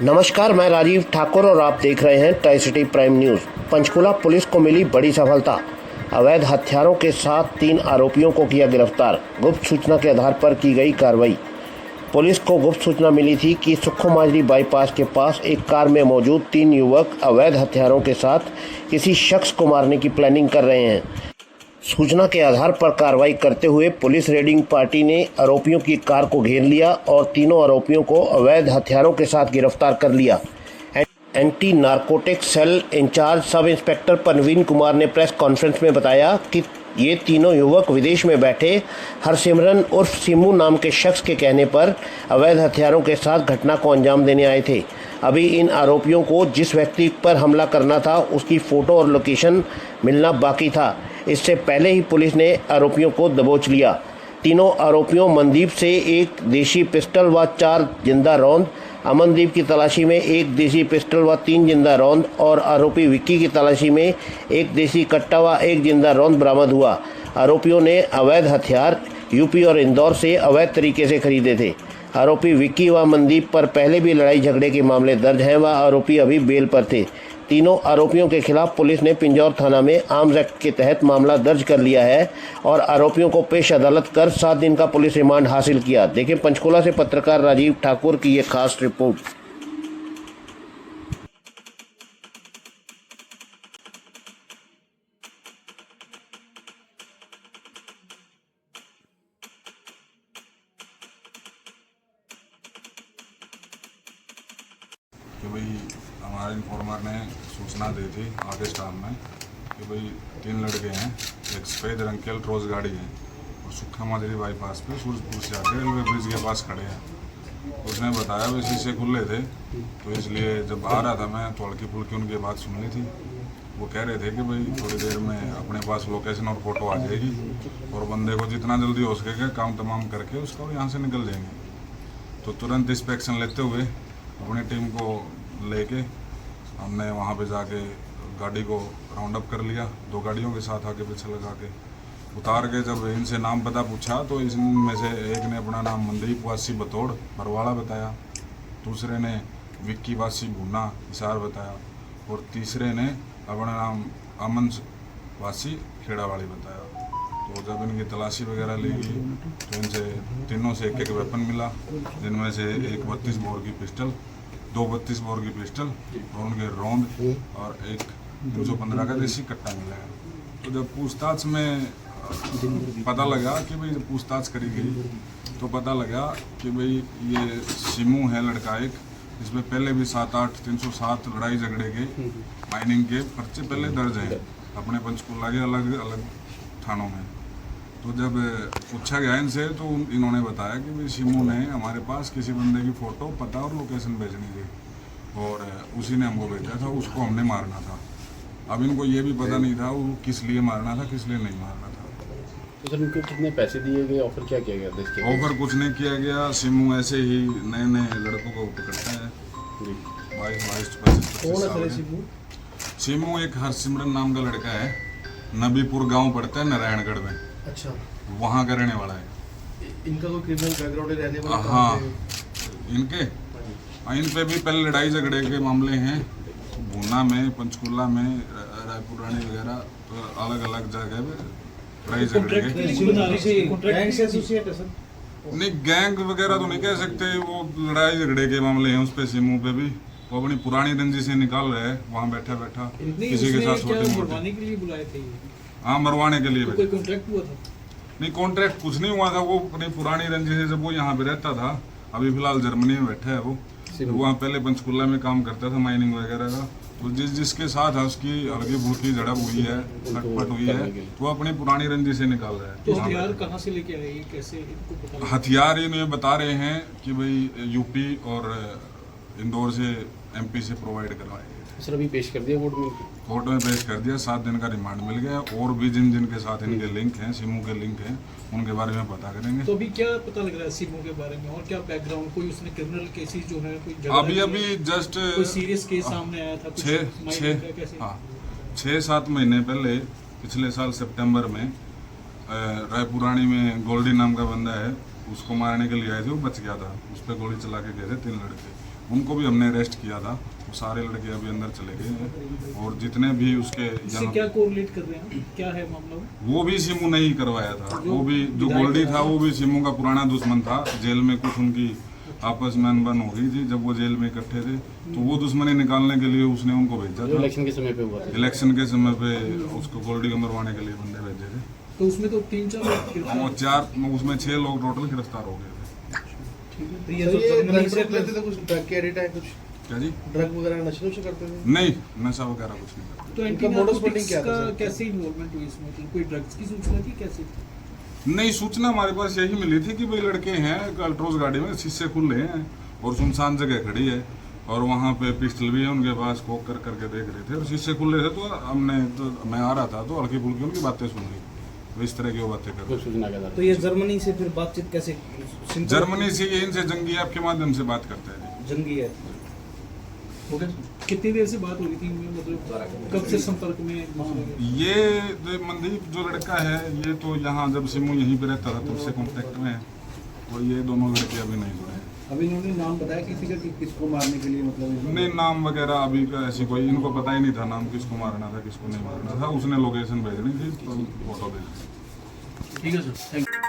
नमस्कार, मैं राजीव ठाकुर और आप देख रहे हैं tie city prime news. Panchkula police को मिली बड़ी सफलता। अवैध हथियारों के साथ 3 आरोपियों को किया गिरफ्तार। गुप्त सूचना के आधार पर की गई कार्रवाई। पुलिस को गुप्त सूचना मिली थी कि सुक्खू माजरी बाईपास के पास एक कार में मौजूद 3 युवक अवैध हथियारों के साथ किसी शख्स को मारने की प्लानिंग कर रहे हैं। सूचना के आधार पर कार्रवाई करते हुए पुलिस रेडिंग पार्टी ने आरोपियों की कार को घेर लिया और तीनों आरोपियों को अवैध हथियारों के साथ गिरफ्तार कर लिया। Anti narcotics cell incharge sub inspector Parveen Kumar ने प्रेस कॉन्फ्रेंस में बताया कि ये तीनों युवक विदेश में बैठे हरसिमरन उर्फ सिमू नाम के शख्स के कहने पर अवैध हथियारों के साथ घटना को अंजाम देने आए थे। अभी इन आरोपियों को जिस व्यक्ति पर हमला करना था उसकी फ़ोटो और लोकेशन मिलना बाकी था। इससे पहले ही पुलिस ने आरोपियों को दबोच लिया। तीनों आरोपियों मनदीप से एक देशी पिस्टल व 4 जिंदा रौंद, अमनदीप की तलाशी में एक देशी पिस्टल व 3 जिंदा रौंद और आरोपी विक्की की तलाशी में एक देशी कट्टा व 1 जिंदा रौंद बरामद हुआ। आरोपियों ने अवैध हथियार यूपी और इंदौर से अवैध तरीके से खरीदे थे। आरोपी विक्की व मनदीप पर पहले भी लड़ाई झगड़े के मामले दर्ज हैं व आरोपी अभी बेल पर थे। तीनों आरोपियों के खिलाफ पुलिस ने पिंजौर थाना में आर्म्स एक्ट के तहत मामला दर्ज कर लिया है और आरोपियों को पेश अदालत कर 7 दिन का पुलिस रिमांड हासिल किया। देखें पंचकुला से पत्रकार राजीव ठाकुर की ये खास रिपोर्ट। कि भाई हमारे इन्फॉर्मर ने सूचना दी थी आगे स्टाफ में कि भाई 3 लड़के हैं, एक सफ़ेद रंग की अल्ट्रोज गाड़ी है और सुक्खा माजरी बाईपास पे सूरजपुर से आके रेलवे ब्रिज के पास खड़े हैं। उसने बताया वे शीशे खुले थे, तो इसलिए जब आ रहा था मैं तो हल्की फुल्की उनकी बात सुन ली थी। वो कह रहे थे कि भाई थोड़ी देर में अपने पास लोकेशन और फोटो आ जाएगी और बंदे को जितना जल्दी हो सकेगा काम तमाम करके उसका यहाँ से निकल जाएंगे। तो तुरंत इंस्पेक्शन लेते हुए अपनी टीम को लेके हमने वहाँ पे जाके गाड़ी को राउंड अप कर लिया। 2 गाड़ियों के साथ आगे पीछे लगा के उतार के जब इनसे नाम पता पूछा तो इनमें से एक ने अपना नाम मनदीप वासी बतौड़ बरवाड़ा बताया, दूसरे ने विक्की वासी भूना हिसार बताया और तीसरे ने अपना नाम अमन वासी खेड़ावाड़ी बताया। तो जब इनकी तलाशी वगैरह ली गई तो इनसे तीनों से एक वेपन मिला, जिनमें से एक 32 बोर की पिस्टल, 2 32 बोर की पिस्टल और उनके रौंद और एक 315 का देसी कट्टा मिला है। तो जब पूछताछ में पता लगा कि भाई जब पूछताछ करी गई तो पता लगा कि भाई ये सिमू है लड़का एक, इसमें पहले भी 7-8 307 लड़ाई झगड़े के माइनिंग के पर्चे पहले दर्ज हैं अपने पंचकुला के अलग अलग थानों में। तो जब पूछा गया इनसे तो इन्होंने बताया कि भाई सिमू ने हमारे पास किसी बंदे की फ़ोटो पता और लोकेशन भेजनी थी और उसी ने हमको भेजा था, उसको हमने मारना था। अब इनको ये भी पता नहीं था वो किस लिए मारना था, किस लिए नहीं मारना था। तो सर उनको कितने पैसे दिए गए, ऑफर क्या किया गया? ऑफर कुछ नहीं किया गया। सिमू ऐसे ही नए नए लड़कों को पकड़ता है। 22-25 सिमू एक हरसिमरन नाम का लड़का है, नबीपुर गांव पड़ता है नारायणगढ़ में। अच्छा, वहाँ का रहने वाला है। इनका कोई क्रिमिनल बैकग्राउंड रहने वाला? हाँ, इनके इन पे भी पहले लड़ाई झगड़े के मामले हैं, भूना में, पंचकुला में, रायपुर रानी वगैरह, तो अलग अलग जगह पे लड़ाई झगड़े के। नहीं गैंग वगैरह तो नहीं कह सकते, वो लड़ाई झगड़े के मामले हैं। उस पे सिमू पे भी वो अपनी पुरानी रंजिश से निकाल रहे हैं वहाँ बैठा बैठा किसी के साथ छोटे मोटे। हाँ, मरवाने के लिए कोई कॉन्ट्रैक्ट हुआ था? नहीं, कॉन्ट्रैक्ट कुछ नहीं हुआ था। वो अपनी पुरानी रंजिश से जब वो यहाँ पे रहता था, अभी फिलहाल जर्मनी में बैठा है वो वहाँ पहले पंचकुला में काम करता था माइनिंग वगैरह का। तो जिसके साथ है उसकी हल्की फुल्की झड़प हुई है, खटपट हुई है, तो वो अपनी पुरानी रंजिश से निकाल रहा है। तो हथियार कहाँ से लेके आए, कैसे इनको पता लगा? हथियार इन्हें बता रहे हैं कि भाई यूपी और इंदौर से MP से प्रोवाइड करवाए। सर अभी पेश कर दिया कोर्ट में? कोर्ट में पेश कर दिया, 7 दिन का रिमांड मिल गया। और भी जिन जिनके साथ इनके लिंक हैं, सिमू के लिंक हैं, उनके बारे में पता करेंगे। तो अभी क्या पता लग रहा है सिमू के बारे में और क्या बैकग्राउंड, कोई उसने क्रिमिनल केसेस जो है कोई अभी जस्ट कोई सीरियस केस सामने आया था? 6-7 महीने पहले पिछले साल सितंबर में रायपुरानी में गोल्डी नाम का बंदा है, उसको मारने के लिए आए थे, वो बच गया था। उस पर गोली चला के गए थे 3 लड़के, उनको भी हमने अरेस्ट किया था। वो सारे लड़के अभी अंदर चले गए हैं और जितने भी उसके इससे क्या कोरिलेट कर रहे हैं, क्या है मामला? वो भी सिमू ने ही करवाया था। वो भी जो गोल्डी था वो भी सिमू का पुराना दुश्मन था। जेल में कुछ उनकी आपस में अनबन हो गई थी जब वो जेल में इकट्ठे थे, तो वो दुश्मनी निकालने के लिए उसने उनको भेजा जो था। इलेक्शन के समय पे हुआ था। इलेक्शन के समय पे उसको गोल्डी को मरवाने के लिए बंदे भेजे थे। तो उसमें तो 3-4 लोग गिरफ्तार और 4 उसमें 6 लोग टोटल गिरफ्तार हो गए थे। ठीक है। तो तो ये ये सब ड्रग्स लेते थे, कुछ ड्रग के एडिट है, कुछ क्या जी? ड्रग वगैरह नशे नुशे करते थे? नहीं, नशा वगैरह कुछ नहीं करते। तो इनका एंटी modus नार्कोटिक्स operandi क्या था, का सर? कैसे इन्वॉल्वमेंट हुई इसमें? मतलब कोई ड्रग्स की सूचना थी कैसे? नहीं, सूचना हमारे पास यही मिली थी कि भाई लड़के हैं अल्ट्रोज गाड़ी में, शीशे खुले हैं और सुनसान जगह खड़ी है और वहाँ पे पिस्टल भी है उनके पास। कोक करके देख रहे थे और शीशे खुले थे, तो मैं आ रहा था तो हल्की फुल्की उनकी बातें सुन ली। तो इस तरह की वो बातें कर कुछ सूचना के आधार तो ये जर्मनी से फिर बातचीत कैसे? जर्मनी से ये इनसे जंगी ऐप के माध्यम से बात करते हैं। जंगी है। कितनी देर से बात हो रही थी इनमें, मतलब कब से संपर्क में एक दूसरे के? ये जो मनदीप जो लड़का है ये तो यहाँ जब सिमू यहीं पे रहता था तब से कॉन्टेक्ट में है और ये दोनों लड़के अभी नहीं जुड़े हैं। अभी इन्होंने नाम बताया किसी का कि किसको मारने के लिए, मतलब नहीं, नाम वगैरह अभी का ऐसी कोई इनको पता ही नहीं था नाम किसको मारना था किसको नहीं मारना था। उसने लोकेशन भेजनी थी तो फोटो भेज दी। ठीक है सर, थैंक यू।